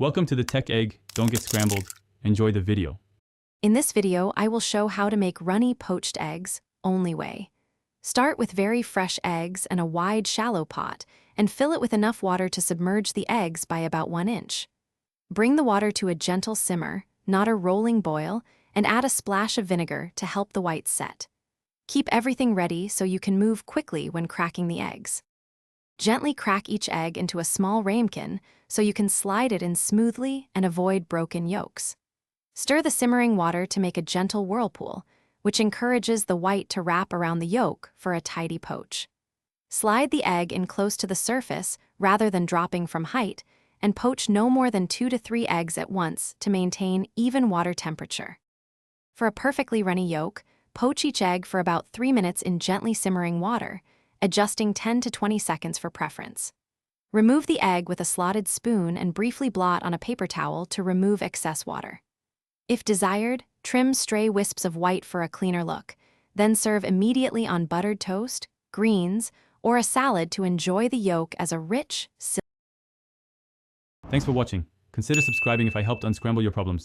Welcome to the Tech Egg. Don't get scrambled. Enjoy the video. In this video, I will show how to make runny poached eggs, only way. Start with very fresh eggs and a wide, shallow pot, and fill it with enough water to submerge the eggs by about 1 inch. Bring the water to a gentle simmer, not a rolling boil, and add a splash of vinegar to help the whites set. Keep everything ready so you can move quickly when cracking the eggs. Gently crack each egg into a small ramekin so you can slide it in smoothly and avoid broken yolks. Stir the simmering water to make a gentle whirlpool, which encourages the white to wrap around the yolk for a tidy poach. Slide the egg in close to the surface rather than dropping from height, and poach no more than 2 to 3 eggs at once to maintain even water temperature. For a perfectly runny yolk, poach each egg for about 3 minutes in gently simmering water, adjusting 10 to 20 seconds for preference. Remove the egg with a slotted spoon and briefly blot on a paper towel to remove excess water. If desired, trim stray wisps of white for a cleaner look, then serve immediately on buttered toast, greens, or a salad to enjoy the yolk as a rich, Thanks for watching. Consider subscribing if I helped unscramble your problems.